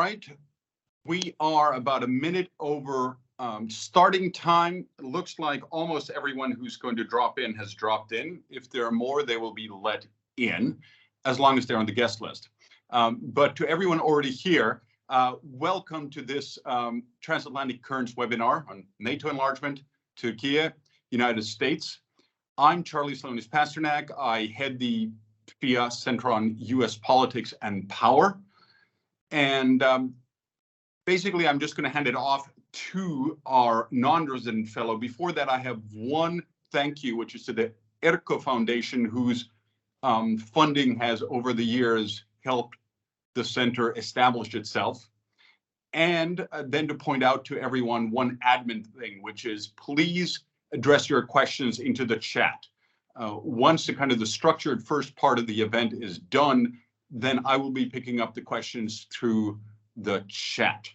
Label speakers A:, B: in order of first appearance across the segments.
A: right, we are about a minute over starting time. It looks like almost everyone who's going to drop in has dropped in. If there are more, they will be let in, as long as they're on the guest list. But to everyone already here, welcome to this Transatlantic Currents webinar on NATO enlargement, Turkey, United States. I'm Charlie Salonis Pasternak. I head the FIA Center on U.S. Politics and Power. And basically, I'm just going to hand it off to our non-resident fellow. Before that, I have one thank you, which is to the ERCO Foundation, whose funding has over the years helped the center establish itself. And then to point out to everyone one admin thing, which is please address your questions into the chat. Once the structured first part of the event is done, then I will be picking up the questions through the chat.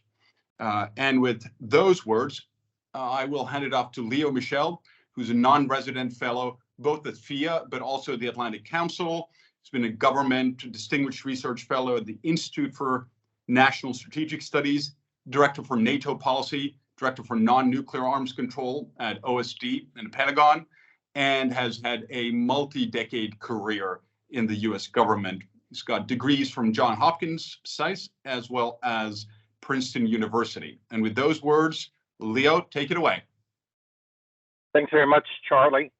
A: And with those words, I will hand it off to Leo Michel, who's a non-resident fellow, both at FIA, but also the Atlantic Council. He's been a government distinguished research fellow at the Institute for National Strategic Studies, director for NATO policy, director for non-nuclear arms control at OSD and the Pentagon, and has had a multi-decade career in the US government. He's got degrees from Johns Hopkins SAIS as well as Princeton University. And with those words, Leo, take it away.
B: Thanks very much, Charlie.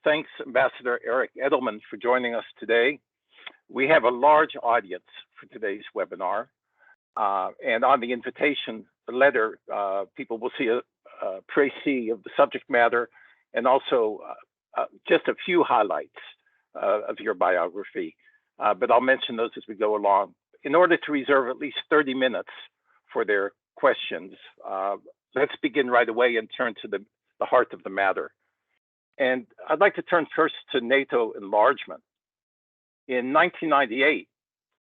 B: Thanks, Ambassador Eric Edelman, for joining us today. We have a large audience for today's webinar. And on the invitation letter, people will see a précis of the subject matter and also just a few highlights of your biography. But I'll mention those as we go along. In order to reserve at least 30 minutes for their questions, let's begin right away and turn to the heart of the matter. And I'd like to turn first to NATO enlargement. In 1998,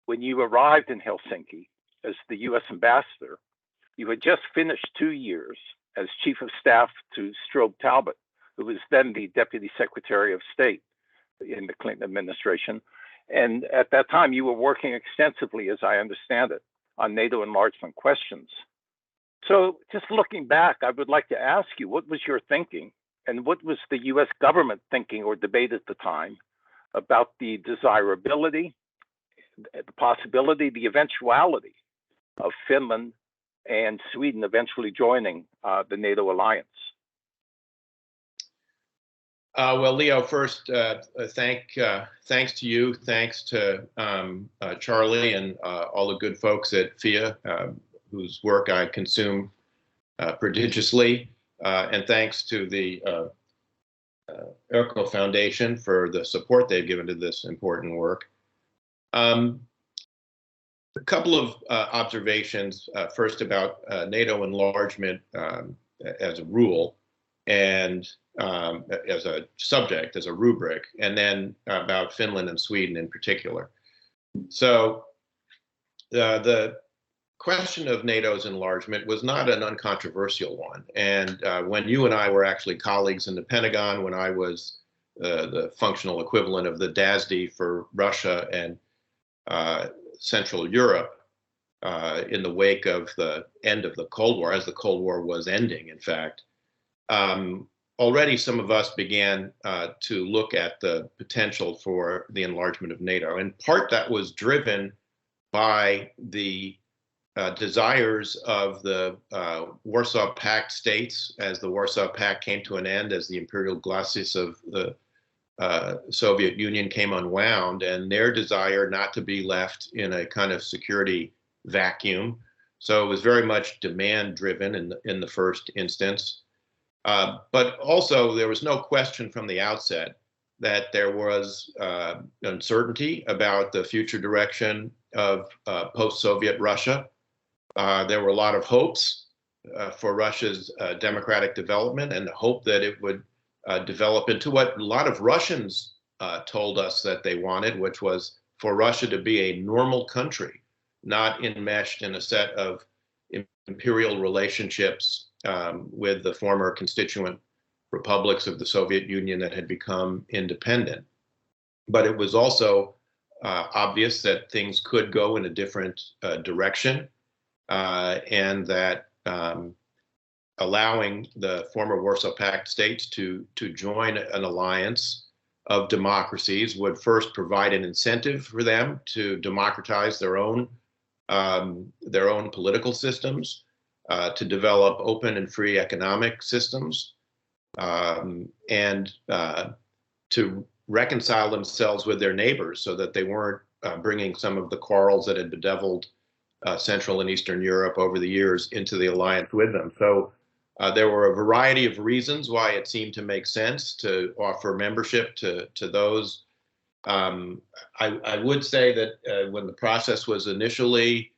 B: when you arrived in Helsinki as the US ambassador, you had just finished 2 years as chief of staff to Strobe Talbott, who was then the Deputy Secretary of State in the Clinton administration. And at that time, you were working extensively, as I understand it, on NATO enlargement questions. So just looking back, I would like to ask you, what was your thinking and what was the US government thinking or debate at the time about the desirability, the possibility, the eventuality of Finland and Sweden eventually joining the NATO alliance?
C: Well, Leo, first, thanks to you, thanks to Charlie and all the good folks at FIA, whose work I consume prodigiously, and thanks to the ERCO Foundation for the support they've given to this important work. A couple of observations, first about NATO enlargement as a rule and as a subject, as a rubric, and then about Finland and Sweden in particular. So the question of NATO's enlargement was not an uncontroversial one. And when you and I were actually colleagues in the Pentagon, when I was the functional equivalent of the DASD for Russia and Central Europe in the wake of the end of the Cold War, as the Cold War was ending, in fact, already some of us began to look at the potential for the enlargement of NATO. In part, that was driven by the desires of the Warsaw Pact states as the Warsaw Pact came to an end, as the imperial glacis of the Soviet Union came unwound, and their desire not to be left in a kind of security vacuum. So it was very much demand driven in the first instance. But also there was no question from the outset that there was uncertainty about the future direction of post-Soviet Russia. There were a lot of hopes for Russia's democratic development and the hope that it would develop into what a lot of Russians told us that they wanted, which was for Russia to be a normal country, not enmeshed in a set of imperial relationships with the former constituent republics of the Soviet Union that had become independent. But it was also obvious that things could go in a different direction, and that allowing the former Warsaw Pact states to join an alliance of democracies would first provide an incentive for them to democratize their own political systems, to develop open and free economic systems, and to reconcile themselves with their neighbors so that they weren't bringing some of the quarrels that had bedeviled Central and Eastern Europe over the years into the alliance with them. So there were a variety of reasons why it seemed to make sense to offer membership to those. I would say that when the process was initially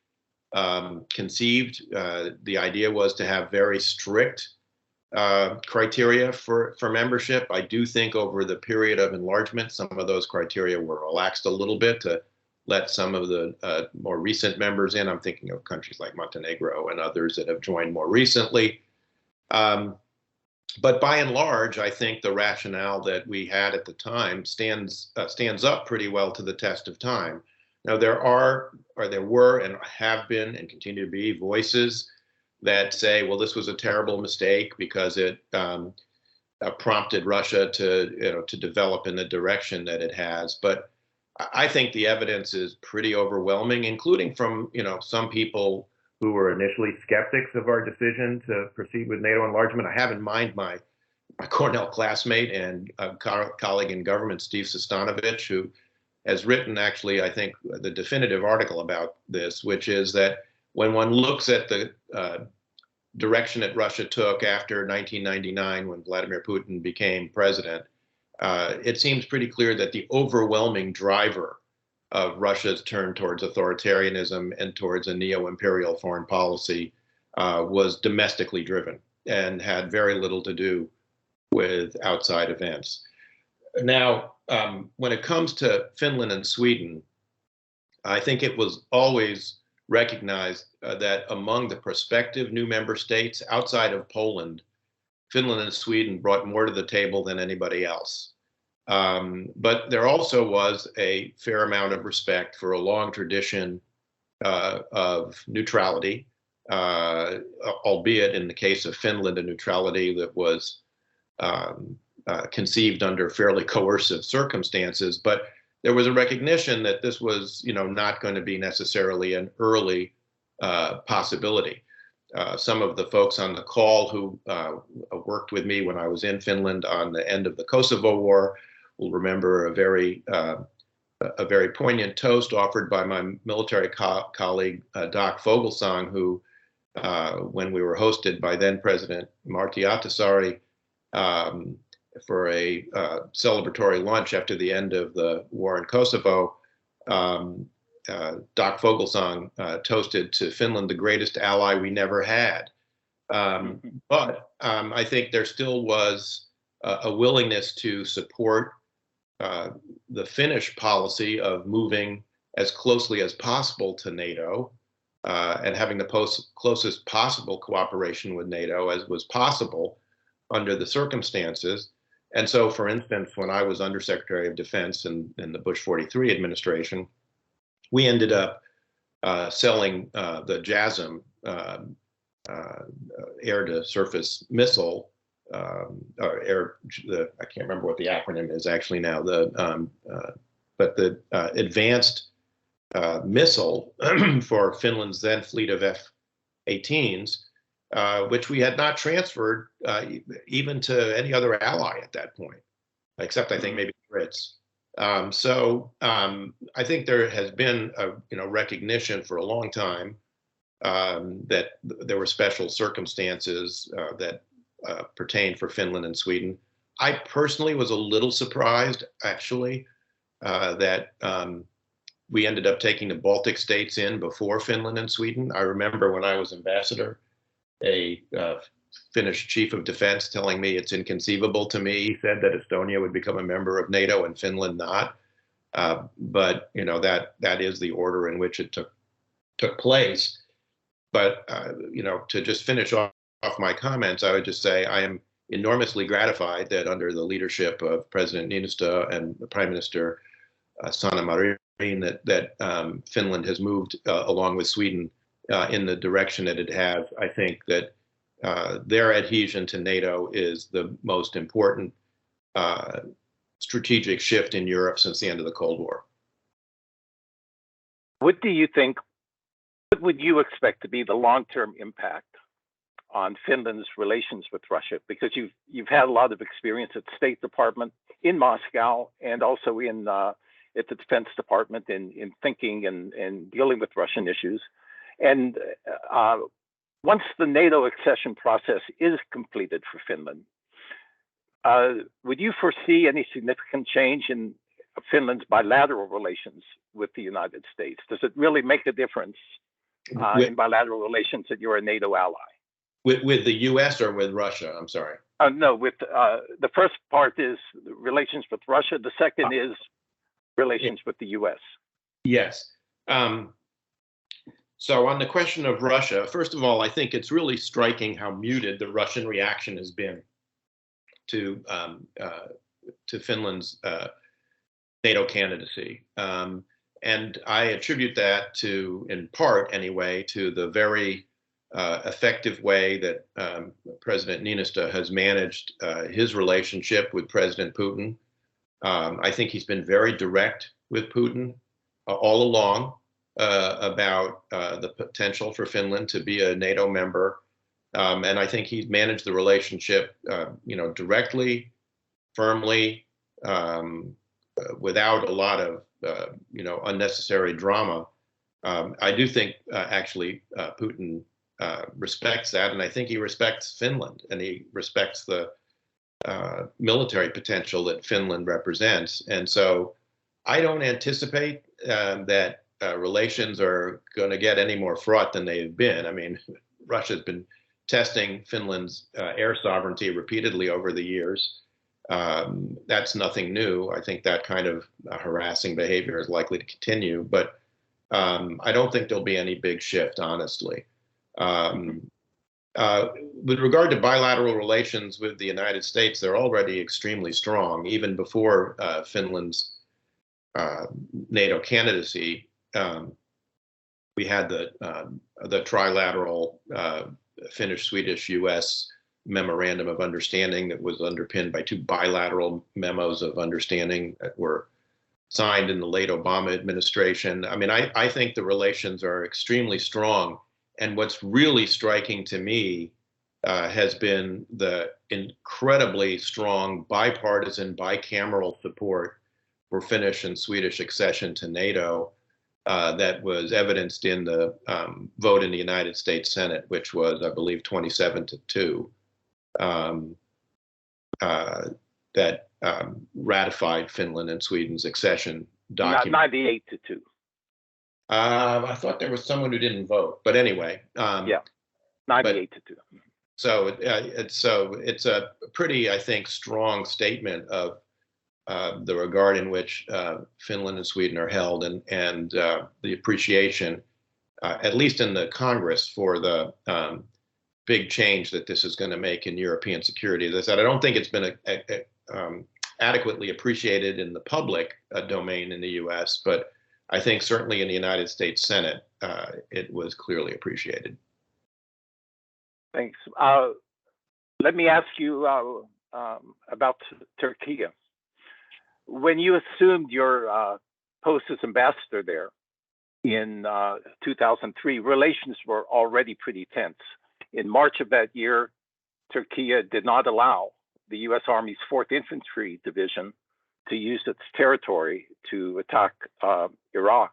C: conceived, the idea was to have very strict criteria for membership. I do think over the period of enlargement, some of those criteria were relaxed a little bit to let some of the more recent members in. I'm thinking of countries like Montenegro and others that have joined more recently. But by and large, I think the rationale that we had at the time stands up pretty well to the test of time. Now, there were and have been and continue to be voices that say, well, this was a terrible mistake because it prompted Russia to develop in the direction that it has. But I think the evidence is pretty overwhelming, including from some people who were initially skeptics of our decision to proceed with NATO enlargement. I have in mind my Cornell classmate and colleague in government, Steve Sestanovich, who has written actually, I think, the definitive article about this, which is that when one looks at the direction that Russia took after 1999, when Vladimir Putin became president, it seems pretty clear that the overwhelming driver of Russia's turn towards authoritarianism and towards a neo-imperial foreign policy was domestically driven and had very little to do with outside events. Now, when it comes to Finland and Sweden, I think it was always recognized that among the prospective new member states outside of Poland, Finland and Sweden brought more to the table than anybody else. But there also was a fair amount of respect for a long tradition of neutrality, albeit in the case of Finland, a neutrality that was conceived under fairly coercive circumstances. But there was a recognition that this was, not going to be necessarily an early possibility. Some of the folks on the call who worked with me when I was in Finland on the end of the Kosovo War will remember a very poignant toast offered by my military colleague, Doc Fogelsang, who, when we were hosted by then President Martti Ahtisaari for a celebratory lunch after the end of the war in Kosovo, Doc Fogelsang toasted to Finland, the greatest ally we never had. But I think there still was a willingness to support the Finnish policy of moving as closely as possible to NATO and having the closest possible cooperation with NATO as was possible under the circumstances. And so, for instance, when I was Undersecretary of Defense in the Bush 43 administration, we ended up selling the JASSM air-to-surface missile, I can't remember what the acronym is actually now, but the advanced missile for Finland's then fleet of F-18s, which we had not transferred even to any other ally at that point, except I think maybe the Brits. So I think there has been a recognition for a long time that there were special circumstances that pertained for Finland and Sweden. I personally was a little surprised, actually, that we ended up taking the Baltic states in before Finland and Sweden. I remember when I was ambassador, a Finnish chief of defense telling me it's inconceivable to me, he said, that Estonia would become a member of NATO and Finland not. But that is the order in which it took place. But to just finish off my comments, I would just say I am enormously gratified that under the leadership of President Niinistö and the Prime Minister Sanna Marin, that Finland has moved along with Sweden in the direction that it has. I think that their adhesion to NATO is the most important strategic shift in Europe since the end of the Cold War.
B: What do you think, what would you expect to be the long-term impact on Finland's relations with Russia? Because you've had a lot of experience at the State Department in Moscow and also in at the Defense Department in thinking and dealing with Russian issues. And once the NATO accession process is completed for Finland, would you foresee any significant change in Finland's bilateral relations with the United States? Does it really make a difference in bilateral relations that you're a NATO ally?
C: With the U.S. or with Russia? I'm sorry.
B: No, with the first part is relations with Russia. The second is relations with the U.S.
C: Yes. So on the question of Russia, first of all, I think it's really striking how muted the Russian reaction has been to Finland's NATO candidacy. And I attribute that to, in part anyway, to the very effective way that President Niinistö has managed his relationship with President Putin. I think he's been very direct with Putin all along about the potential for Finland to be a NATO member. And I think he's managed the relationship, directly, firmly, without a lot of, unnecessary drama. I do think actually Putin respects that, and I think he respects Finland, and he respects the military potential that Finland represents. And so I don't anticipate that relations are going to get any more fraught than they have been. I mean, Russia's been testing Finland's air sovereignty repeatedly over the years. That's nothing new. I think that kind of harassing behavior is likely to continue, but I don't think there'll be any big shift, honestly. With regard to bilateral relations with the United States, they're already extremely strong, even before Finland's NATO candidacy. We had the trilateral Finnish, Swedish, U.S. memorandum of understanding that was underpinned by two bilateral memos of understanding that were signed in the late Obama administration. I mean, I think the relations are extremely strong. And what's really striking to me has been the incredibly strong bipartisan, bicameral support for Finnish and Swedish accession to NATO that was evidenced in the vote in the United States Senate, which was, I believe, 27-2, that ratified Finland and Sweden's accession document.
B: 98-2.
C: I thought there was someone who didn't vote, but anyway.
B: Yeah, 98-2.
C: So it's a pretty, I think, strong statement of the regard in which Finland and Sweden are held, and the appreciation, at least in the Congress, for the big change that this is going to make in European security. As I said, I don't think it's been adequately appreciated in the public domain in the U.S., but I think certainly in the United States Senate, it was clearly appreciated.
B: Thanks. Let me ask you about Turkey. When you assumed your post as ambassador there in 2003, relations were already pretty tense. In March of that year, Turkey did not allow the U.S. Army's 4th Infantry Division to use its territory to attack Iraq.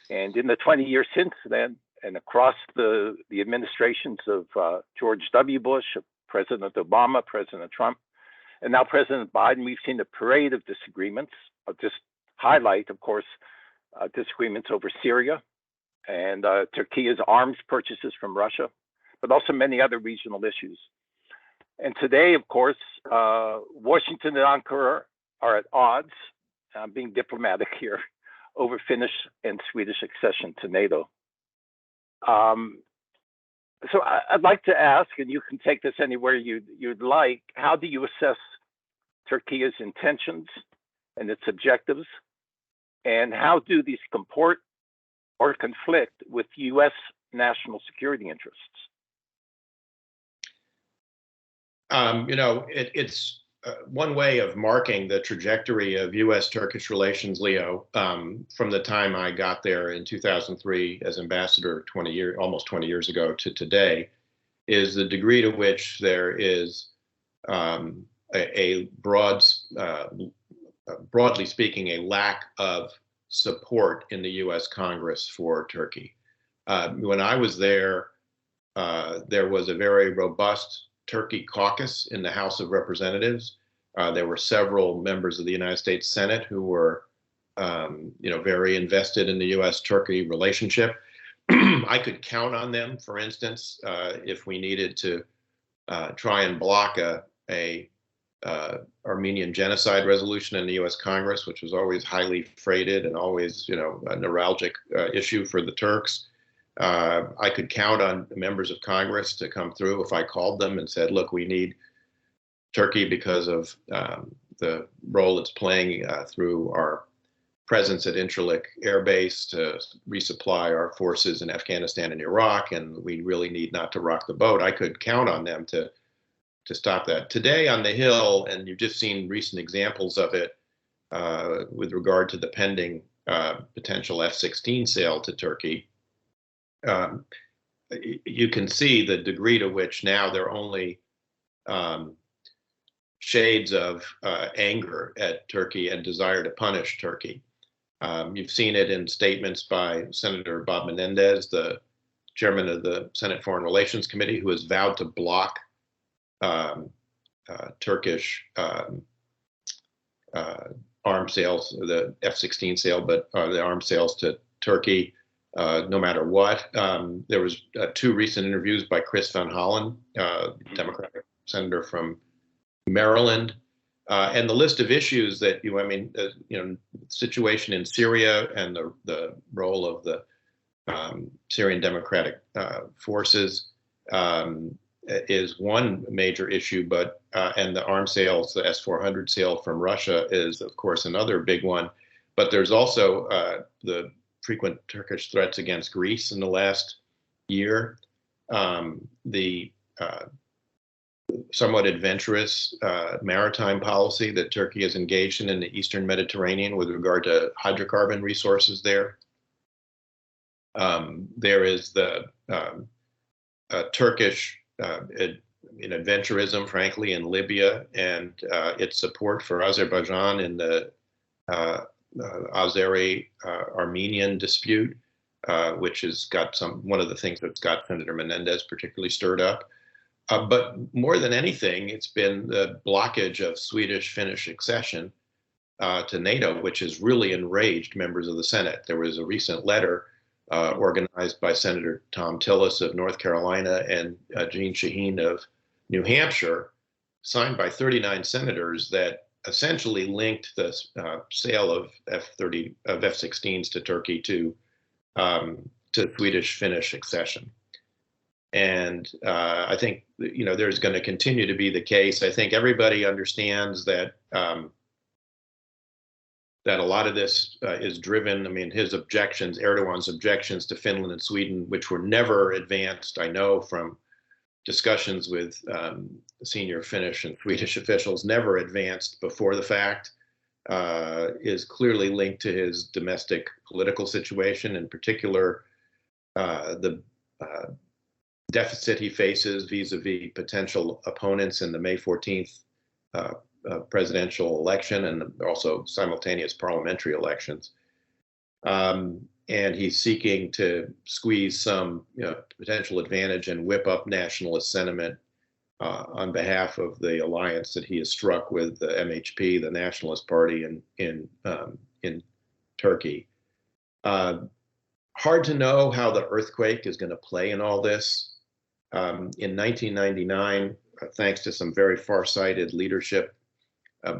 B: And in the 20 years since then, and across the administrations of George W. Bush, President Obama, President Trump, and now President Biden, we've seen a parade of disagreements. I'll just highlight, of course, disagreements over Syria and Turkey's arms purchases from Russia, but also many other regional issues. And today, of course, Washington and Ankara are at odds, being diplomatic here, over Finnish and Swedish accession to NATO. So I'd like to ask, and you can take this anywhere you'd like, how do you assess Turkey's intentions and its objectives And how do these comport or conflict with U.S. national security interests?
C: It's one way of marking the trajectory of U.S.-Turkish relations, Leo, from the time I got there in 2003 as ambassador almost 20 years ago to today, is the degree to which there is broadly speaking, a lack of support in the U.S. Congress for Turkey. When I was there, there was a very robust Turkey caucus in the House of Representatives. There were several members of the United States Senate who were, very invested in the U.S.-Turkey relationship. I could count on them, for instance, if we needed to try and block a Armenian genocide resolution in the U.S. Congress, which was always highly freighted and always, a neuralgic issue for the Turks. I could count on members of Congress to come through if I called them and said, look, we need Turkey because of the role it's playing through our presence at Incirlik Air Base to resupply our forces in Afghanistan and Iraq, and we really need not to rock the boat. I could count on them to stop that. Today on the Hill, and you've just seen recent examples of it with regard to the pending potential F-16 sale to Turkey, you can see the degree to which now there are only shades of anger at Turkey and desire to punish Turkey. You've seen it in statements by Senator Bob Menendez, the chairman of the Senate Foreign Relations Committee, who has vowed to block Turkish arms sales, the F-16 sale, but the arms sales to Turkey, no matter what. There was two recent interviews by Chris Van Hollen, Democratic senator from Maryland, and the list of issues that situation in Syria and the role of the Syrian Democratic forces is one major issue, but and the arms sales, the S-400 sale from Russia is, of course, another big one. But there's also the frequent Turkish threats against Greece in the last year, the somewhat adventurous maritime policy that Turkey has engaged in the Eastern Mediterranean with regard to hydrocarbon resources there. There is the Turkish adventurism, frankly, in Libya, and its support for Azerbaijan in the Azeri-Armenian dispute, which has got one of the things that's got Senator Menendez particularly stirred up. But more than anything, it's been the blockage of Swedish-Finnish accession to NATO, which has really enraged members of the Senate. There was a recent letter organized by Senator Tom Tillis of North Carolina and Jeanne Shaheen of New Hampshire, signed by 39 senators, that essentially linked the sale of F-16s to Turkey to Swedish-Finnish accession. And I think there's going to continue to be the case. I think everybody understands that that a lot of this is driven. I mean, Erdogan's objections to Finland and Sweden, which were never advanced, I know from discussions with senior Finnish and Swedish officials, never advanced before the fact, is clearly linked to his domestic political situation, in particular the deficit he faces vis-a-vis potential opponents in the May 14th presidential election and also simultaneous parliamentary elections. And he's seeking to squeeze some potential advantage and whip up nationalist sentiment on behalf of the alliance that he has struck with the MHP, the Nationalist Party in Turkey. Hard to know how the earthquake is going to play in all this. In 1999, thanks to some very far-sighted leadership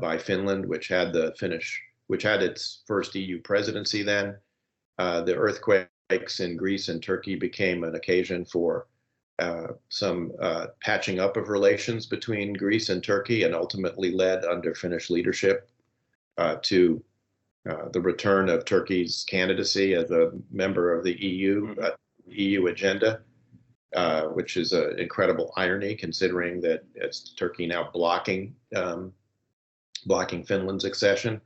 C: by Finland, which had its first EU presidency then, the earthquakes in Greece and Turkey became an occasion for some patching up of relations between Greece and Turkey, and ultimately led, under Finnish leadership, to the return of Turkey's candidacy as a member of the EU agenda, which is an incredible irony considering that it's Turkey now blocking Finland's accession.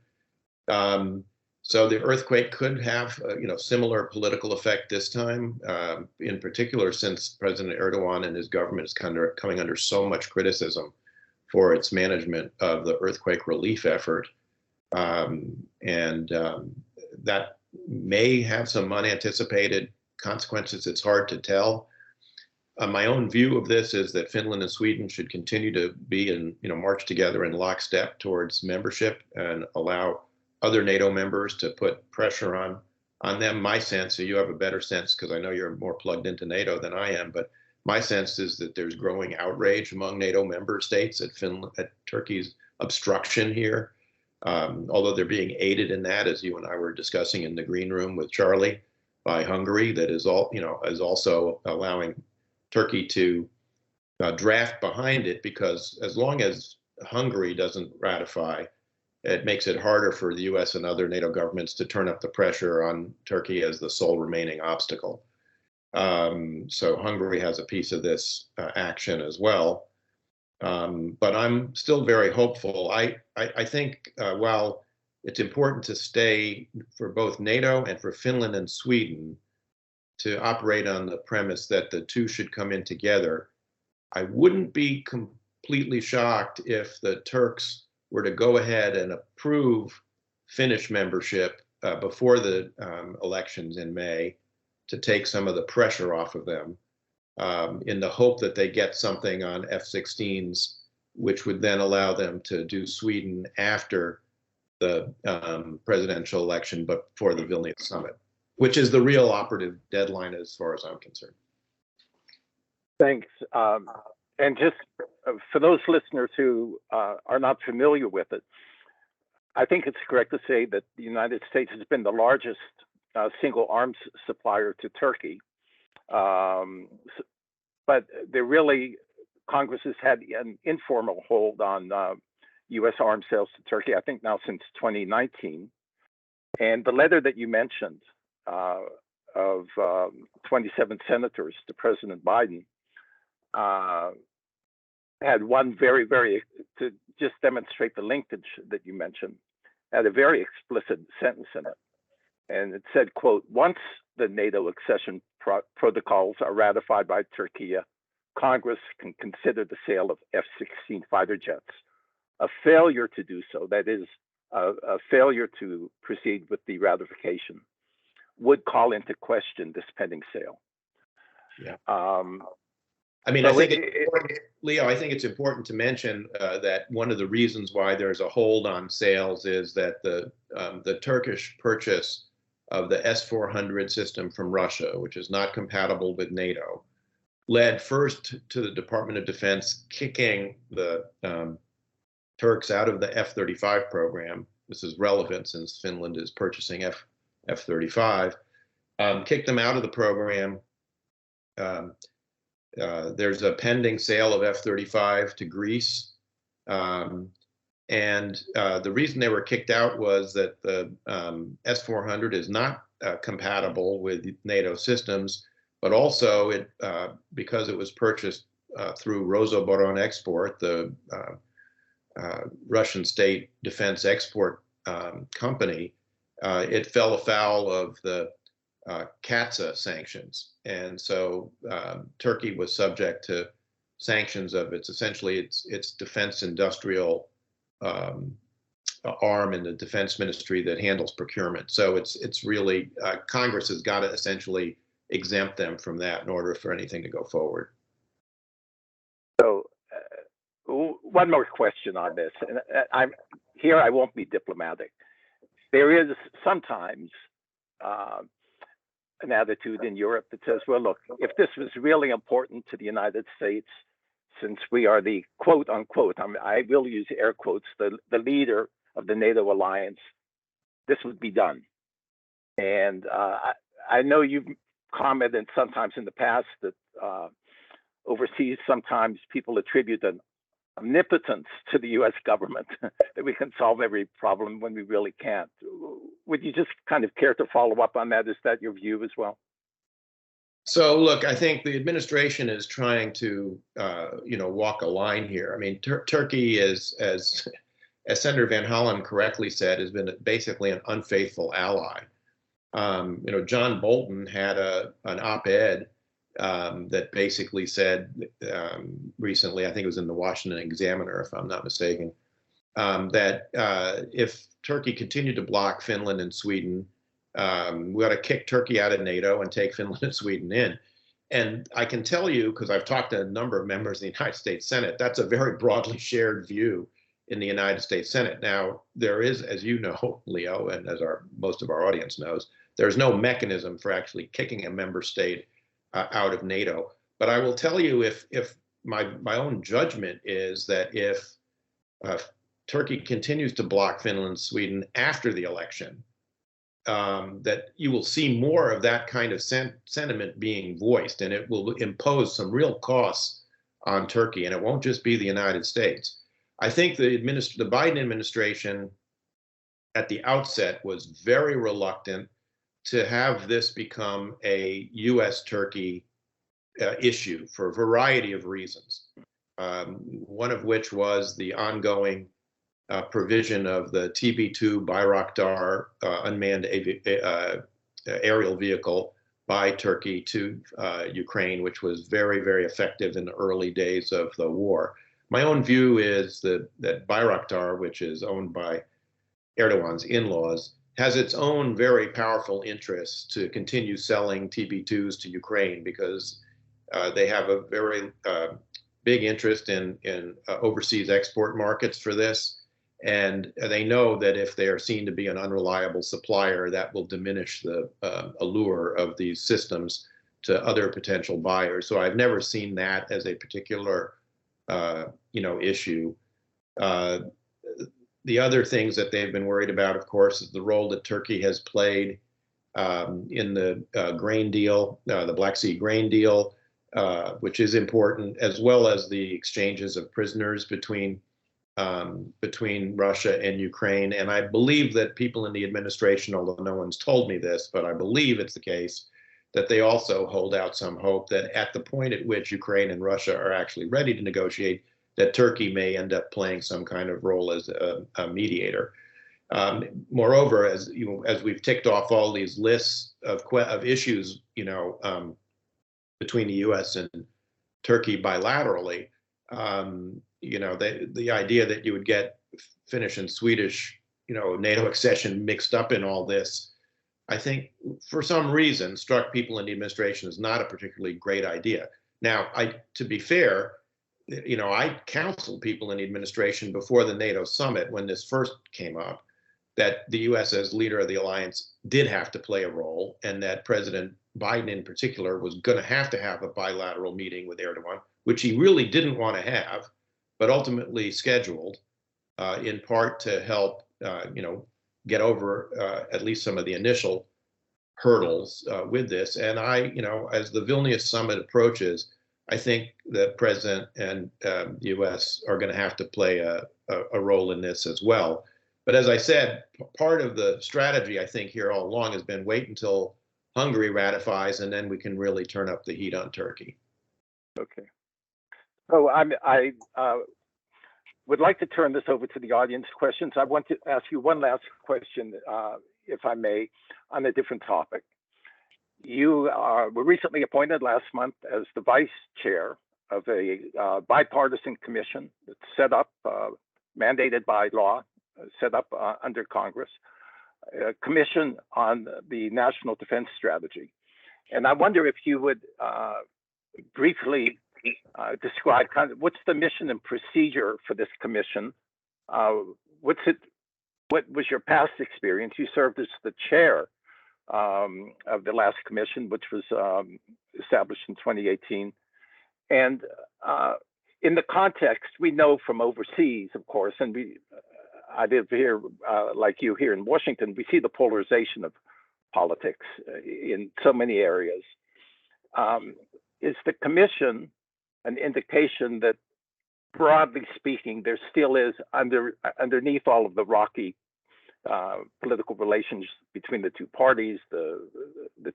C: So the earthquake could have, similar political effect this time, in particular since President Erdogan and his government is coming under so much criticism for its management of the earthquake relief effort. That may have some unanticipated consequences. It's hard to tell. My own view of this is that Finland and Sweden should continue to be march together in lockstep towards membership and allow other NATO members to put pressure on them. My sense, so you have a better sense because I know you're more plugged into NATO than I am, but my sense is that there's growing outrage among NATO member states at Turkey's obstruction here. Although they're being aided in that, as you and I were discussing in the green room with Charlie, by Hungary, that is also allowing Turkey to draft behind it, because as long as Hungary doesn't ratify, it makes it harder for the US and other NATO governments to turn up the pressure on Turkey as the sole remaining obstacle. So Hungary has a piece of this action as well. But I'm still very hopeful. I think while it's important to stay for both NATO and for Finland and Sweden to operate on the premise that the two should come in together, I wouldn't be completely shocked if the Turks were to go ahead and approve Finnish membership before the elections in May to take some of the pressure off of them, in the hope that they get something on F-16s, which would then allow them to do Sweden after the presidential election, but for the Vilnius summit, which is the real operative deadline as far as I'm concerned.
B: Thanks. And just for those listeners who are not familiar with it, I think it's correct to say that the United States has been the largest single arms supplier to Turkey. But Congress has had an informal hold on U.S. arms sales to Turkey, I think now since 2019. And the letter that you mentioned of 27 senators to President Biden had one to just demonstrate the linkage that you mentioned, had a very explicit sentence in it. And it said, quote, once the NATO accession protocols are ratified by Turkey, Congress can consider the sale of F-16 fighter jets. A failure to do so, that is, a failure to proceed with the ratification, would call into question this pending sale.
C: Yeah. I mean, so Leo, I think it's important to mention that one of the reasons why there's a hold on sales is that the Turkish purchase of the S-400 system from Russia, which is not compatible with NATO, led first to the Department of Defense kicking the Turks out of the F-35 program. This is relevant since Finland is purchasing F-35. Kicked them out of the program. There's a pending sale of F-35 to Greece. And the reason they were kicked out was that the S-400 is not compatible with NATO systems, but also because it was purchased through Rosoboronexport, the Russian state defense export company, it fell afoul of the CATSA sanctions. And so Turkey was subject to sanctions of its defense industrial arm in the defense ministry that handles procurement. So it's really Congress has got to essentially exempt them from that in order for anything to go forward.
B: So one more question on this, and I won't be diplomatic. There is sometimes an attitude in Europe that says, well, look, if this was really important to the United States, since we are the quote unquote, I will use air quotes, the leader of the NATO alliance, this would be done. And I know you've commented sometimes in the past that overseas, sometimes people attribute an omnipotence to the U.S. government that we can solve every problem when we really can't. Would you just kind of care to follow up on that? Is that your view as well?
C: So look, I think the administration is trying to, walk a line here. I mean, Turkey is, as Senator Van Hollen correctly said, has been basically an unfaithful ally. John Bolton had an op-ed that basically said recently, I think it was in the Washington Examiner, if I'm not mistaken, that if Turkey continued to block Finland and Sweden, we ought to kick Turkey out of NATO and take Finland and Sweden in. And I can tell you, because I've talked to a number of members of the United States Senate, that's a very broadly shared view in the United States Senate. Now, there is, as you know, Leo, and as most of our audience knows, there's no mechanism for actually kicking a member state out of NATO. But I will tell you, if my own judgment is that if Turkey continues to block Finland and Sweden after the election, that you will see more of that kind of sentiment being voiced, and it will impose some real costs on Turkey, and it won't just be the United States. I think the Biden administration at the outset was very reluctant to have this become a U.S.-Turkey issue for a variety of reasons, one of which was the ongoing provision of the TB2 Bayraktar unmanned aerial vehicle by Turkey to Ukraine, which was very, very effective in the early days of the war. My own view is that Bayraktar, which is owned by Erdogan's in-laws, has its own very powerful interests to continue selling TB2s to Ukraine because they have a very big interest in overseas export markets for this. And they know that if they are seen to be an unreliable supplier, that will diminish the allure of these systems to other potential buyers. So I've never seen that as a particular issue. The other things that they've been worried about, of course, is the role that Turkey has played in the grain deal, the Black Sea grain deal, which is important, as well as the exchanges of prisoners between Russia and Ukraine. And I believe that people in the administration, although no one's told me this, but I believe it's the case, that they also hold out some hope that at the point at which Ukraine and Russia are actually ready to negotiate, that Turkey may end up playing some kind of role as a mediator. Moreover, as we've ticked off all these lists of issues, between the U.S. and Turkey bilaterally, the idea that you would get Finnish and Swedish, NATO accession mixed up in all this, I think for some reason struck people in the administration as not a particularly great idea. Now, to be fair, I counseled people in the administration before the NATO summit when this first came up that the U.S. as leader of the alliance did have to play a role, and that President Biden in particular was going to have a bilateral meeting with Erdogan, which he really didn't want to have, but ultimately scheduled in part to help, get over at least some of the initial hurdles with this. And as the Vilnius summit approaches, I think the president and the U.S. are going to have to play a role in this as well. But as I said, part of the strategy, I think, here all along has been wait until Hungary ratifies, and then we can really turn up the heat on Turkey.
B: Okay. So I would like to turn this over to the audience questions. I want to ask you one last question, if I may, on a different topic. You were recently appointed last month as the vice chair of a bipartisan commission that's set up, mandated by law, set up under Congress, a commission on the national defense strategy. And I wonder if you would briefly describe what's the mission and procedure for this commission? What was your past experience? You served as the chair of the last commission, which was established in 2018. And in the context, we know from overseas, of course, and I live here, like you here in Washington, we see the polarization of politics in so many areas. Is the commission an indication that broadly speaking, there still is underneath all of the rocky political relations between the two parties, the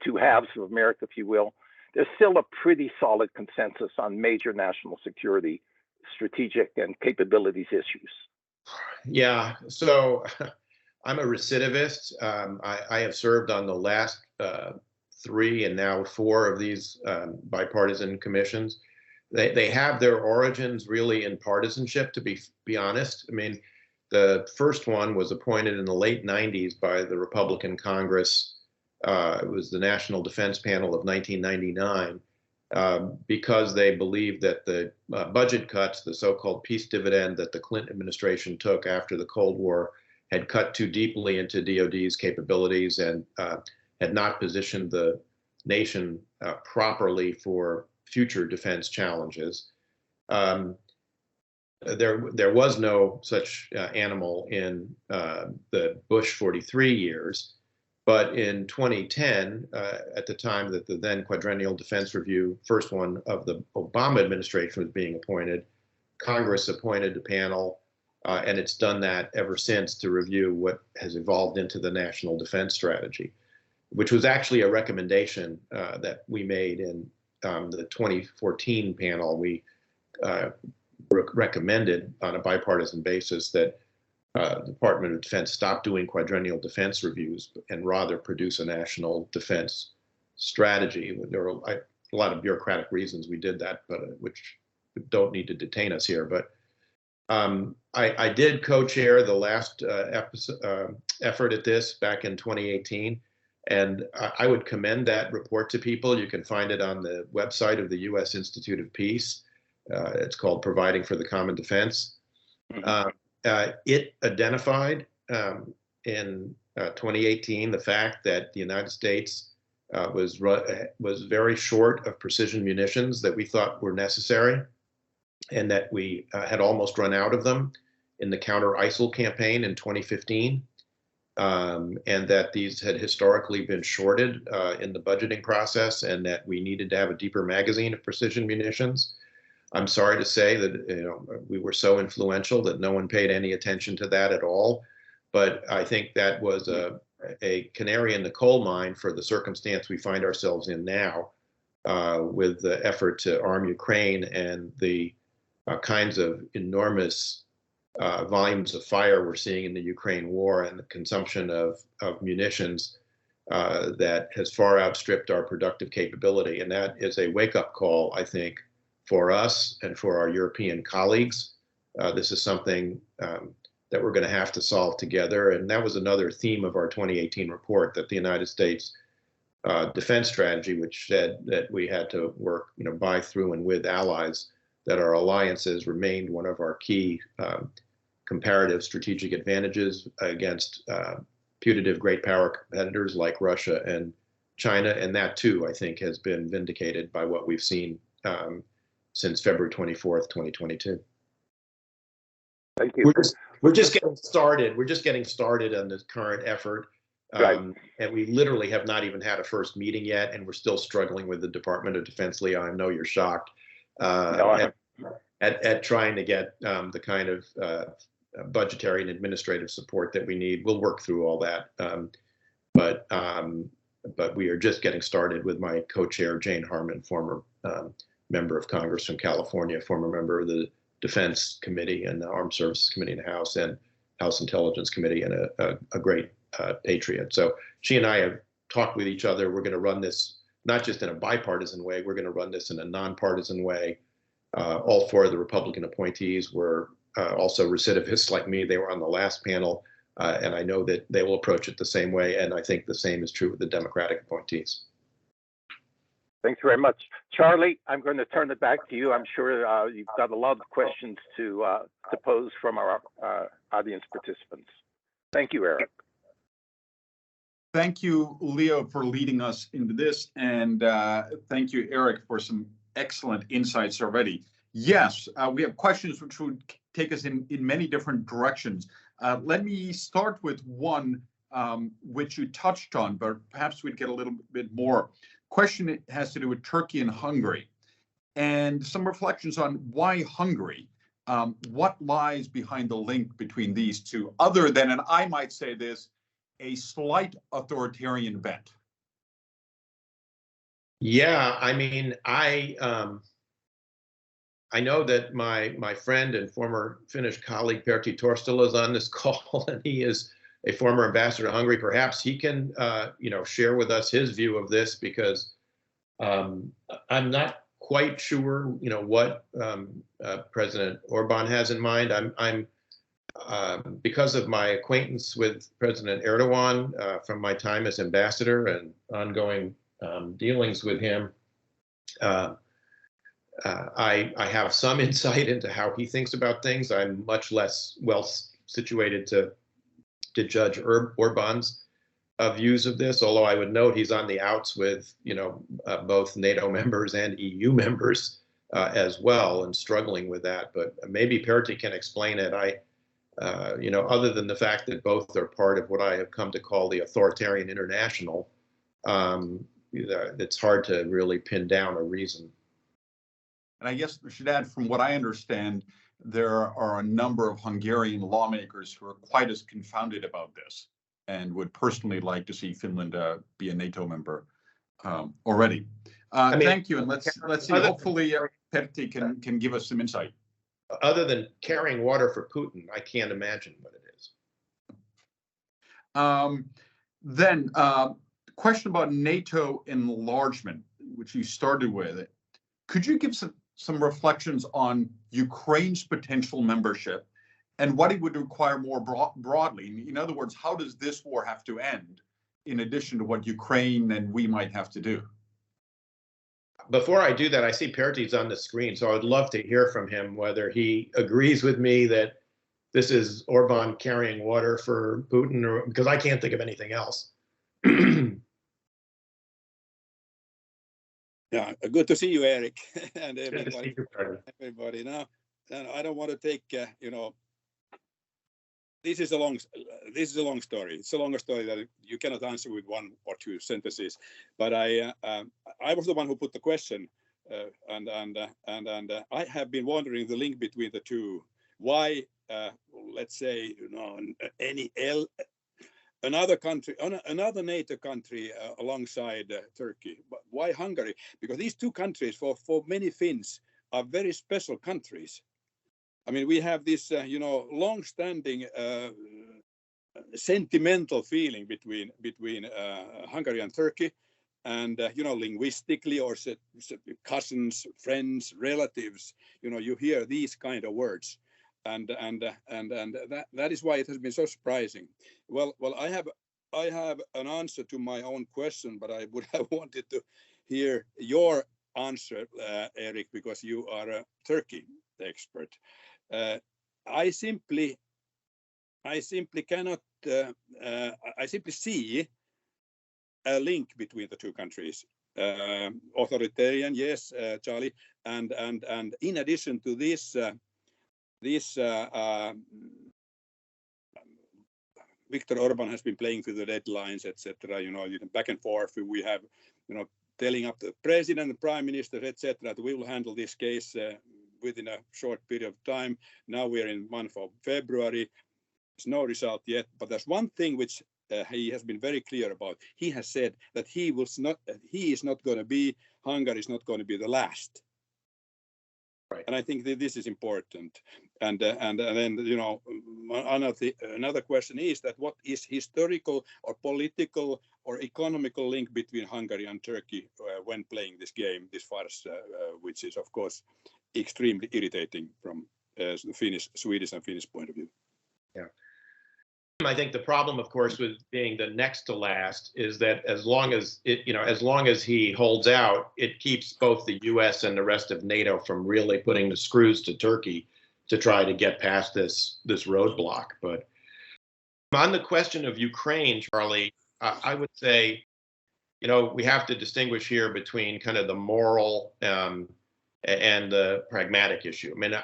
B: two halves of America, if you will. There's still a pretty solid consensus on major national security, strategic, and capabilities issues.
C: Yeah, so I'm a recidivist. I have served on the last 3 and now 4 of these bipartisan commissions. They have their origins really in partisanship, to be honest. I mean, the first one was appointed in the late 90s by the Republican Congress. It was the National Defense Panel of 1999, because they believed that the budget cuts, the so-called peace dividend that the Clinton administration took after the Cold War, had cut too deeply into DoD's capabilities and had not positioned the nation properly for future defense challenges. There was no such animal in the Bush 43 years, but in 2010, at the time that the then Quadrennial Defense Review, first one of the Obama administration, was being appointed, Congress appointed a panel, and it's done that ever since to review what has evolved into the National Defense Strategy, which was actually a recommendation that we made in the 2014 panel. We recommended on a bipartisan basis that the Department of Defense stop doing quadrennial defense reviews and rather produce a national defense strategy. There were a lot of bureaucratic reasons we did that, but which don't need to detain us here. But I did co-chair the last effort at this back in 2018. And I would commend that report to people. You can find it on the website of the U.S. Institute of Peace. It's called Providing for the Common Defense. It identified in 2018 the fact that the United States was very short of precision munitions that we thought were necessary, and that we had almost run out of them in the counter-ISIL campaign in 2015. And that these had historically been shorted in the budgeting process, and that we needed to have a deeper magazine of precision munitions. I'm sorry to say that we were so influential that no one paid any attention to that at all. But I think that was a canary in the coal mine for the circumstance we find ourselves in now, with the effort to arm Ukraine and the kinds of enormous volumes of fire we're seeing in the Ukraine war, and the consumption of munitions that has far outstripped our productive capability. And that is a wake-up call, I think, for us and for our European colleagues. This is something that we're going to have to solve together. And that was another theme of our 2018 report, that the United States defense strategy, which said that we had to work by, through, and with allies, that our alliances remained one of our key comparative strategic advantages against putative great power competitors like Russia and China. And that, too, I think, has been vindicated by what we've seen since February 24th, 2022.
B: Thank you.
C: We're just getting started. We're just getting started on this current effort.
B: Right.
C: And we literally have not even had a first meeting yet, and we're still struggling with the Department of Defense, Leo. I know you're shocked. At trying to get the kind of budgetary and administrative support that we need. We'll work through all that. But we are just getting started with my co-chair, Jane Harman, former member of Congress from California, former member of the Defense Committee and the Armed Services Committee in the House, and House Intelligence Committee, and a great patriot. So she and I have talked with each other. We're going to run this not just in a bipartisan way, we're going to run this in a nonpartisan way. All 4 of the Republican appointees were also recidivists like me. They were on the last panel, and I know that they will approach it the same way, and I think the same is true with the Democratic appointees.
B: Thanks very much. Charlie, I'm going to turn it back to you. I'm sure you've got a lot of questions to pose from our audience participants. Thank you, Eric.
A: Thank you, Leo, for leading us into this, and thank you, Eric, for some excellent insights already. Yes, we have questions which would take us in many different directions. Let me start with one which you touched on, but perhaps we'd get a little bit more. Question has to do with Turkey and Hungary, and some reflections on why Hungary. What lies behind the link between these two, other than, and I might say this, a slight authoritarian bent?
C: Yeah, I mean, I know that my friend and former Finnish colleague Pertti Torstila is on this call, and he is a former ambassador to Hungary. Perhaps he can, share with us his view of this, because I'm not quite sure, what President Orban has in mind. I'm because of my acquaintance with President Erdogan from my time as ambassador and ongoing dealings with him. I have some insight into how he thinks about things. I'm much less well situated to judge Orban's views of this, although I would note he's on the outs with both NATO members and EU members as well, and struggling with that. But maybe Pertti can explain it. Other than the fact that both are part of what I have come to call the authoritarian international, it's hard to really pin down a reason.
A: And I guess we should add, from what I understand, there are a number of Hungarian lawmakers who are quite as confounded about this and would personally like to see Finland be a NATO member already. Thank you, and let's see. Hopefully, Pertti can give us some insight.
C: Other than carrying water for Putin, I can't imagine what it is.
A: Then, question about NATO enlargement, which you started with. Could you give some reflections on Ukraine's potential membership and what it would require more broadly? In other words, how does this war have to end in addition to what Ukraine and we might have to do?
C: Before I do that, I see Pertti's on the screen, so I would love to hear from him whether he agrees with me that this is Orban carrying water for Putin, or because I can't think of anything else.
D: Yeah, good to see you, Eric, and everybody.
C: Good to see you,
D: everybody. Now, I don't want to take, this is a long story. It's a longer story that you cannot answer with one or two sentences. But I was the one who put the question, and I have been wondering the link between the two. Why, let's say, another country, another NATO country alongside Turkey. Why Hungary? Because these two countries, for many Finns, are very special countries. I mean, we have this, long-standing sentimental feeling between Hungary and Turkey, and linguistically, or cousins, friends, relatives. You hear these kind of words, and that is why it has been so surprising. Well, I have an answer to my own question, but I would have wanted to hear your answer, Eric, because you are a Turkey expert. I simply cannot. I simply see a link between the two countries. Authoritarian, yes, Charlie, and in addition to this, Viktor Orban has been playing through the deadlines, etc. Back and forth. We have, telling up the president, the prime minister, etc. that we will handle this case within a short period of time. Now we are in the month of February. There's no result yet, but there's one thing which he has been very clear about. He has said that Hungary is not going to be the last.
C: Right.
D: And I think that this is important. And then another question is that what is historical or political or economical link between Hungary and Turkey when playing this game, this farce, which is of course extremely irritating from Swedish and Finnish point of view.
C: Yeah. I think the problem, of course, with being the next to last is that as long as he holds out, it keeps both the U.S. and the rest of NATO from really putting the screws to Turkey to try to get past this roadblock. But on the question of Ukraine, Charlie, I would say, we have to distinguish here between kind of the moral and the pragmatic issue. I mean,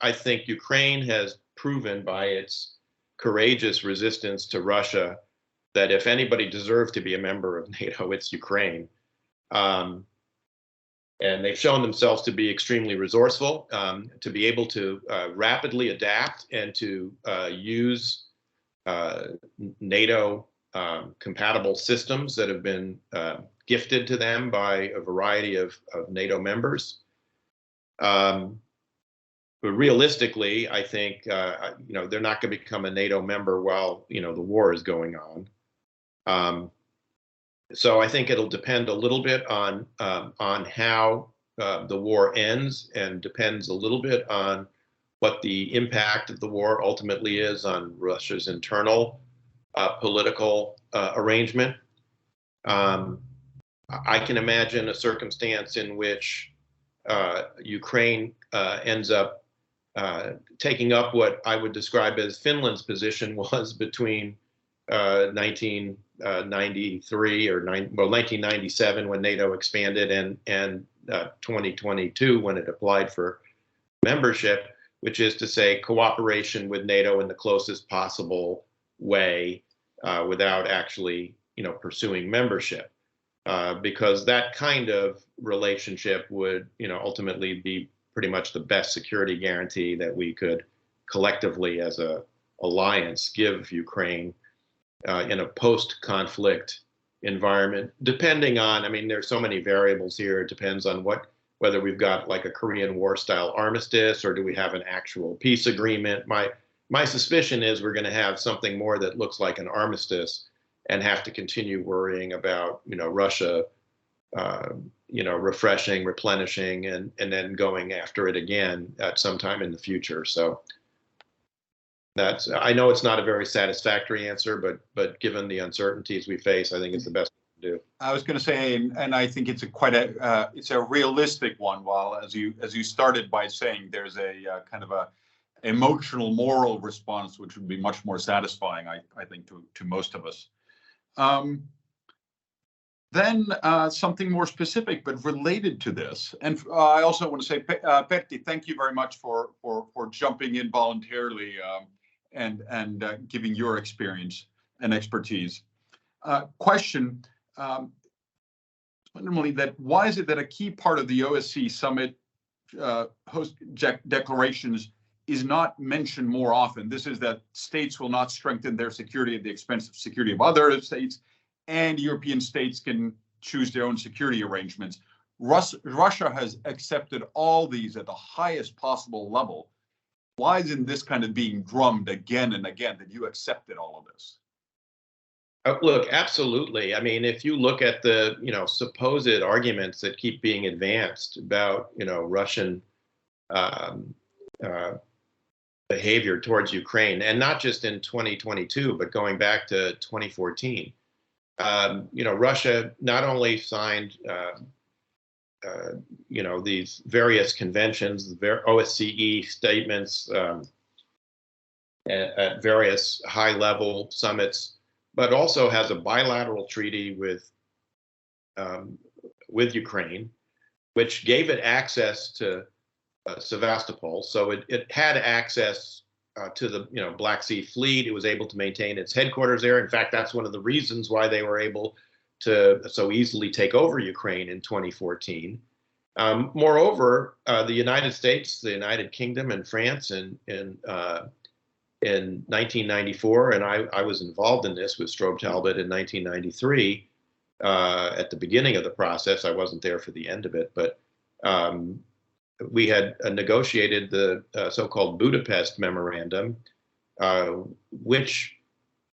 C: I think Ukraine has proven by its courageous resistance to Russia that if anybody deserved to be a member of NATO, it's Ukraine. And they've shown themselves to be extremely resourceful, to be able to rapidly adapt and to use NATO compatible systems that have been gifted to them by a variety of NATO members. But realistically, I think they're not going to become a NATO member while the war is going on. So I think it'll depend a little bit on how the war ends, and depends a little bit on what the impact of the war ultimately is on Russia's internal political arrangement. I can imagine a circumstance in which Ukraine ends up taking up what I would describe as Finland's position was between 1993 or 1997 when NATO expanded and 2022 when it applied for membership, which is to say cooperation with NATO in the closest possible way without actually pursuing membership. Because that kind of relationship would ultimately be pretty much the best security guarantee that we could collectively as a alliance give Ukraine in a post-conflict environment, depending on, there's so many variables here. It depends on whether we've got like a Korean War style armistice, or do we have an actual peace agreement. My suspicion is we're going to have something more that looks like an armistice and have to continue worrying about, Russia, refreshing, replenishing, and then going after it again at some time in the future. So I know it's not a very satisfactory answer, but given the uncertainties we face, I think it's the best thing to do.
A: I was going to say, and I think it's it's a realistic one. While as you started by saying, there's a kind of a emotional, moral response, which would be much more satisfying, I think, to most of us. Then something more specific but related to this, and I also want to say, Pertti, thank you very much for jumping in voluntarily and giving your experience and expertise. Question, fundamentally, that why is it that a key part of the OSCE summit host declarations is not mentioned more often? This is that states will not strengthen their security at the expense of security of other states, and European states can choose their own security arrangements. Russia has accepted all these at the highest possible level. Why isn't this kind of being drummed again and again that you accepted all of this?
C: Look, absolutely. If you look at the supposed arguments that keep being advanced about Russian behavior towards Ukraine, and not just in 2022, but going back to 2014. Russia not only signed, these various conventions, OSCE statements at various high-level summits, but also has a bilateral treaty with Ukraine, which gave it access to Sevastopol. So it had access to the Black Sea Fleet. It was able to maintain its headquarters there. In fact, that's one of the reasons why they were able to so easily take over Ukraine in 2014. Moreover, the United States, the United Kingdom, and France in 1994, and I was involved in this with Strobe Talbott in 1993 at the beginning of the process. I wasn't there for the end of it, but we had negotiated the so-called Budapest Memorandum, which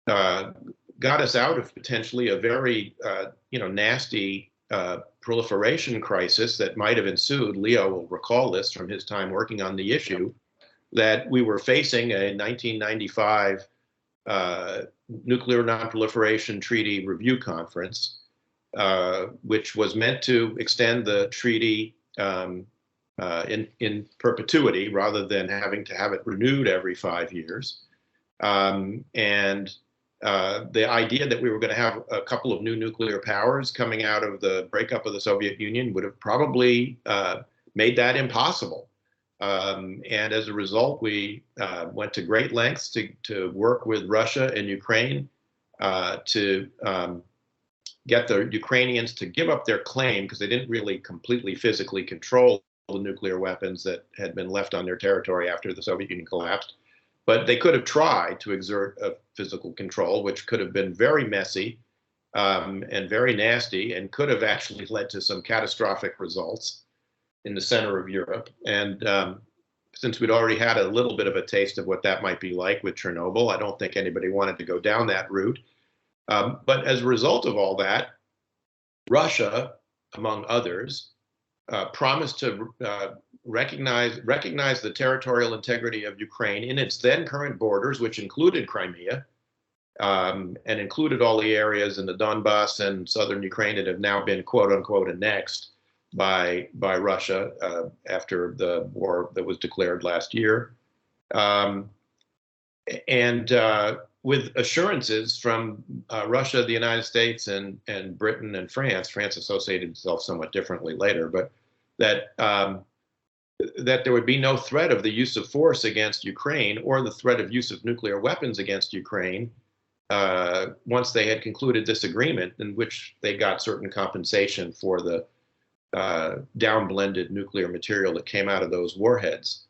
C: got us out of potentially a very, nasty proliferation crisis that might have ensued. Leo will recall this from his time working on the issue, that we were facing a 1995 Nuclear Nonproliferation Treaty Review Conference, which was meant to extend the treaty in perpetuity rather than having to have it renewed every 5 years. The idea that we were going to have a couple of new nuclear powers coming out of the breakup of the Soviet Union would have probably made that impossible. And as a result, we went to great lengths to work with Russia and Ukraine to get the Ukrainians to give up their claim, because they didn't really completely physically control the nuclear weapons that had been left on their territory after the Soviet Union collapsed. But they could have tried to exert a physical control, which could have been very messy and very nasty, and could have actually led to some catastrophic results in the center of Europe. And since we'd already had a little bit of a taste of what that might be like with Chernobyl, I don't think anybody wanted to go down that route. But as a result of all that, Russia, among others, promised to recognize the territorial integrity of Ukraine in its then current borders, which included Crimea, and included all the areas in the Donbass and southern Ukraine that have now been quote unquote annexed by Russia after the war that was declared last year. With assurances from Russia, the United States, and Britain and France. France associated itself somewhat differently later, but that there would be no threat of the use of force against Ukraine or the threat of use of nuclear weapons against Ukraine once they had concluded this agreement, in which they got certain compensation for the downblended nuclear material that came out of those warheads.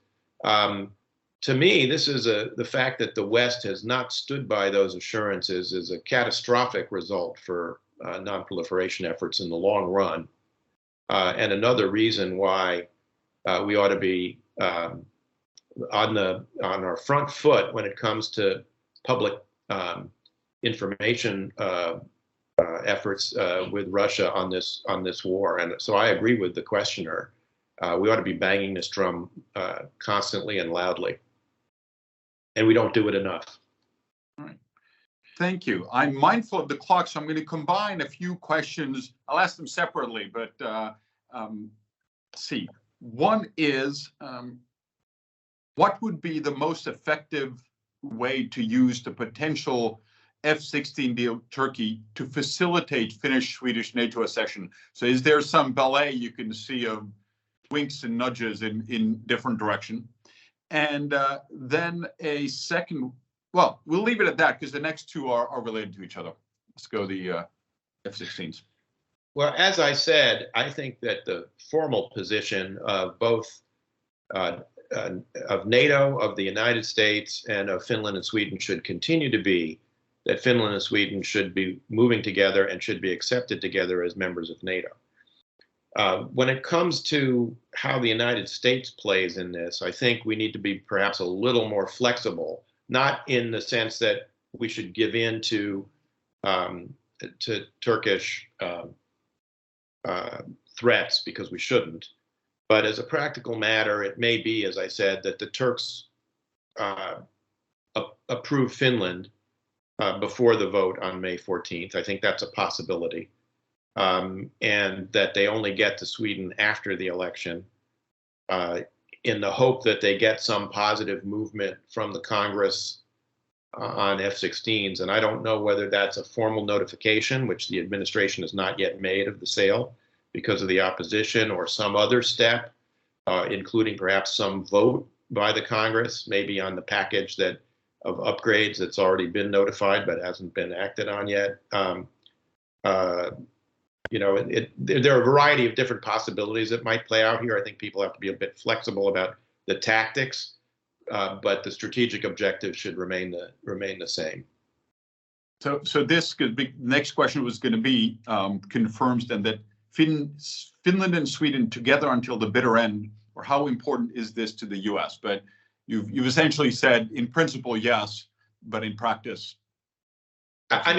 C: To me, this is the fact that the West has not stood by those assurances is a catastrophic result for nonproliferation efforts in the long run, and another reason why we ought to be on our front foot when it comes to public information efforts with Russia on this war. And so I agree with the questioner. We ought to be banging this drum constantly and loudly. And we don't do it enough.
A: All right. Thank you. I'm mindful of the clock, so I'm going to combine a few questions. I'll ask them separately, but let's see. One is, what would be the most effective way to use the potential F-16 deal with Turkey to facilitate Finnish-Swedish NATO accession? So is there some ballet you can see of winks and nudges in different direction? And then a second, well, we'll leave it at that because the next two are related to each other. Let's go the F-16s.
C: Well, as I said, I think that the formal position of both of NATO, of the United States, and of Finland and Sweden should continue to be that Finland and Sweden should be moving together and should be accepted together as members of NATO. When it comes to how the United States plays in this, I think we need to be perhaps a little more flexible, not in the sense that we should give in to Turkish threats, because we shouldn't. But as a practical matter, it may be, as I said, that the Turks approve Finland before the vote on May 14th. I think that's a possibility. And that they only get to Sweden after the election in the hope that they get some positive movement from the Congress on F-16s. And I don't know whether that's a formal notification, which the administration has not yet made of the sale because of the opposition, or some other step, including perhaps some vote by the Congress, maybe on the package of upgrades that's already been notified but hasn't been acted on yet. There are a variety of different possibilities that might play out here. I think people have to be a bit flexible about the tactics, but the strategic objective should remain the same.
A: So this could be, next question was going to be confirms then that Finland and Sweden together until the bitter end, or how important is this to the U.S.? But you've essentially said in principle yes, but in practice.
C: I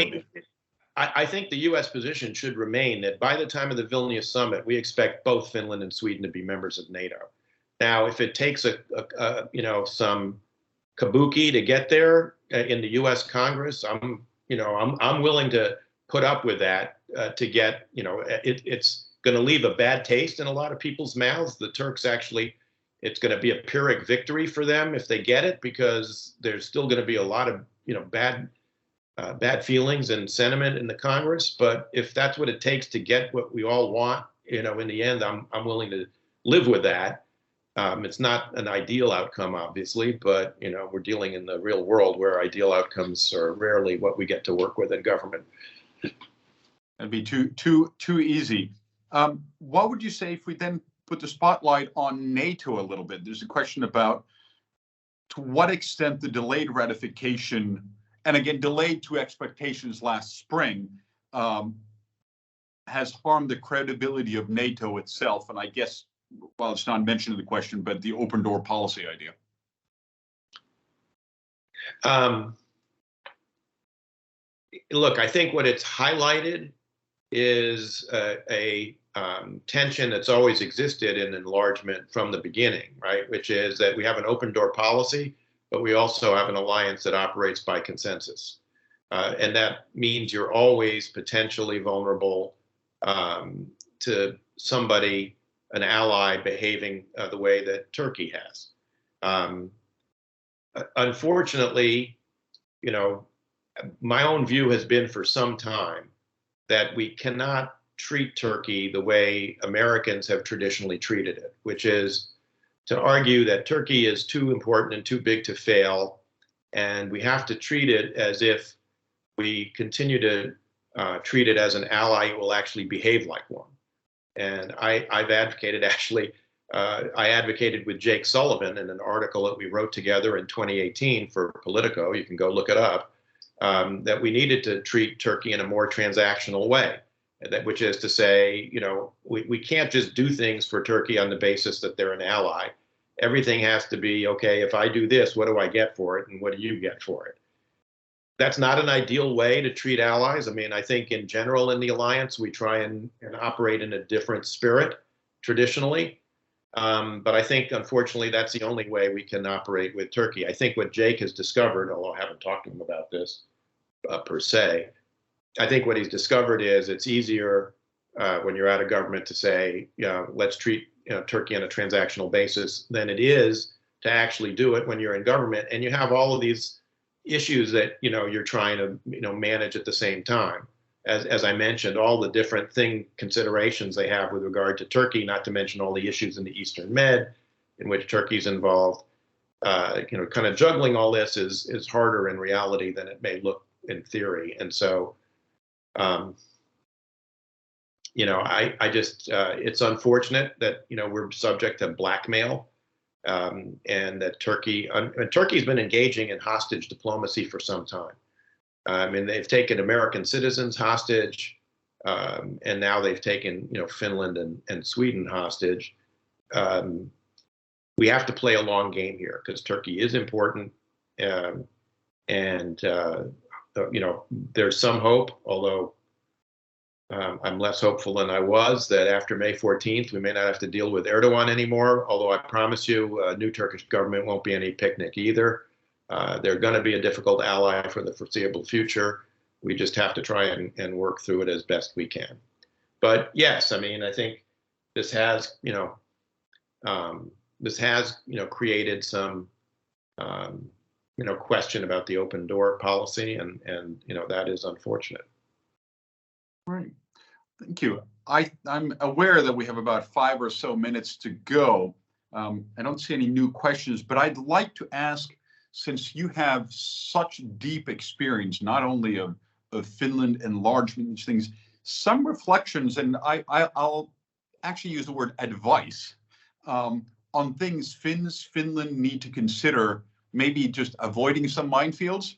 C: think the U.S. position should remain that by the time of the Vilnius summit, we expect both Finland and Sweden to be members of NATO. Now, if it takes some kabuki to get there in the U.S. Congress, I'm willing to put up with that to get, it's going to leave a bad taste in a lot of people's mouths. The Turks actually, it's going to be a Pyrrhic victory for them if they get it, because there's still going to be a lot of, bad feelings and sentiment in the Congress. But if that's what it takes to get what we all want, in the end, I'm willing to live with that. It's not an ideal outcome, obviously, but we're dealing in the real world where ideal outcomes are rarely what we get to work with in government.
A: That'd be too easy. What would you say if we then put the spotlight on NATO a little bit? There's a question about to what extent the delayed ratification, and again, delayed to expectations last spring, has harmed the credibility of NATO itself. And I guess, well, it's not mentioned in the question, but the open door policy idea.
C: Look, I think what it's highlighted is a tension that's always existed in enlargement from the beginning, right? Which is that we have an open door policy, but we also have an alliance that operates by consensus. And that means you're always potentially vulnerable to somebody, an ally, behaving the way that Turkey has. Unfortunately, you know, my own view has been for some time that we cannot treat Turkey the way Americans have traditionally treated it, which is to argue that Turkey is too important and too big to fail, and we have to treat it as if we continue to treat it as an ally who will actually behave like one. And I've advocated, actually, I advocated with Jake Sullivan in an article that we wrote together in 2018 for Politico, you can go look it up, that we needed to treat Turkey in a more transactional way. Which is to say, you know, we can't just do things for Turkey on the basis that they're an ally. Everything has to be, okay, if I do this, what do I get for it? And what do you get for it? That's not an ideal way to treat allies. I mean, I think in general in the alliance, we try and operate in a different spirit traditionally. But I think, unfortunately, that's the only way we can operate with Turkey. I think what Jake has discovered, although I haven't talked to him about this per se, I think what he's discovered is it's easier when you're out of government to say, you know, let's treat Turkey on a transactional basis than it is to actually do it when you're in government and you have all of these issues that you're trying to manage at the same time. As I mentioned, all the different considerations they have with regard to Turkey, not to mention all the issues in the Eastern Med in which Turkey's involved. Kind of juggling all this is harder in reality than it may look in theory, and so. I just, it's unfortunate that, we're subject to blackmail and that Turkey's been engaging in hostage diplomacy for some time. I mean, they've taken American citizens hostage and now they've taken, Finland and Sweden hostage. We have to play a long game here because Turkey is important. There's some hope, although I'm less hopeful than I was that after May 14th, we may not have to deal with Erdogan anymore, although I promise you a new Turkish government won't be any picnic either. They're going to be a difficult ally for the foreseeable future. We just have to try and work through it as best we can. But yes, I mean, I think this has, created some, question about the open door policy, and that is unfortunate.
A: Right. Thank you. I'm aware that we have about 5 or so minutes to go. I don't see any new questions, but I'd like to ask, since you have such deep experience, not only of Finland enlargement things, some reflections, and I'll actually use the word advice on things Finland need to consider, maybe just avoiding some minefields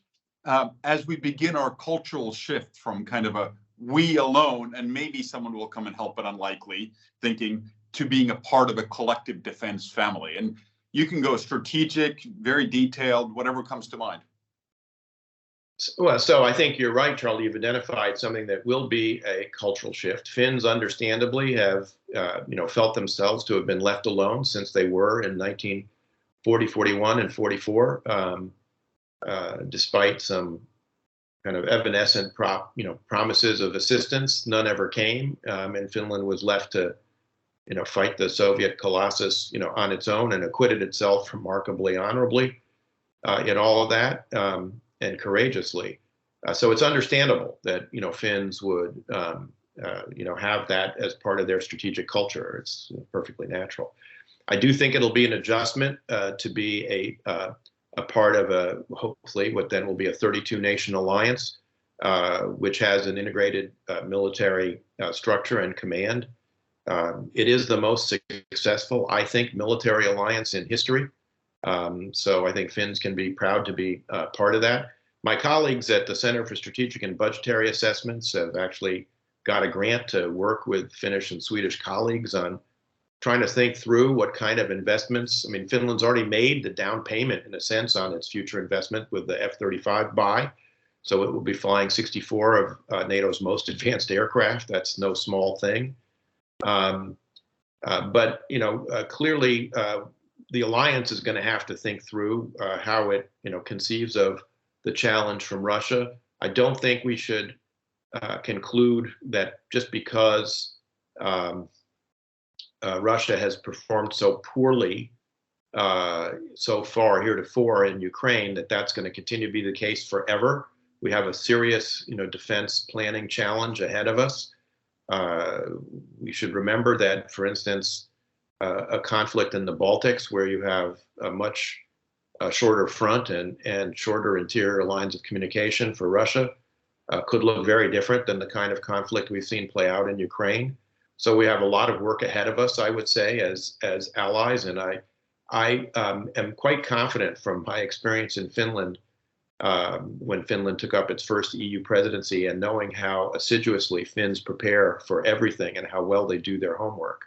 A: as we begin our cultural shift from kind of a we alone, and maybe someone will come and help, but unlikely, thinking, to being a part of a collective defense family. And you can go strategic, very detailed, whatever comes to mind.
C: Well, so I think you're right, Charlie. You've identified something that will be a cultural shift. Finns, understandably, have felt themselves to have been left alone since they were in 1940, 41, and 44, despite some kind of evanescent promises of assistance. None ever came, and Finland was left to fight the Soviet colossus on its own, and acquitted itself remarkably honorably in all of that, and courageously. So it's understandable that Finns would have that as part of their strategic culture. It's perfectly natural. I do think it'll be an adjustment to be a part of hopefully what then will be a 32 nation alliance. which has an integrated military structure and command. It is the most successful, I think, military alliance in history. So I think Finns can be proud to be part of that. My colleagues at the Center for Strategic and Budgetary Assessments have actually got a grant to work with Finnish and Swedish colleagues on trying to think through what kind of investments. I mean, Finland's already made the down payment, in a sense, on its future investment with the F-35 buy. So it will be flying 64 of NATO's most advanced aircraft. That's no small thing. But, you know, clearly the alliance is going to have to think through how it, you know, conceives of the challenge from Russia. I don't think we should conclude that just because Russia has performed so poorly so far heretofore in Ukraine, that that's going to continue to be the case forever. We have a serious, you know, defense planning challenge ahead of us. We should remember that, for instance, a conflict in the Baltics where you have a much shorter front and shorter interior lines of communication for Russia could look very different than the kind of conflict we've seen play out in Ukraine. So we have a lot of work ahead of us, I would say, as allies. And I am quite confident from my experience in Finland when Finland took up its first EU presidency, and knowing how assiduously Finns prepare for everything and how well they do their homework,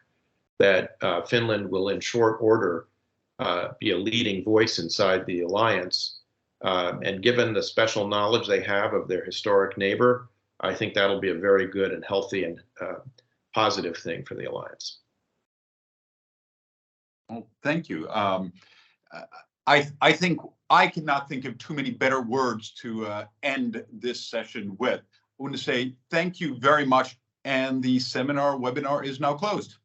C: that Finland will in short order be a leading voice inside the alliance. And given the special knowledge they have of their historic neighbor, I think that'll be a very good and healthy and positive thing for the alliance.
A: Well, thank you. I think I cannot think of too many better words to end this session with. I want to say thank you very much, and the webinar is now closed.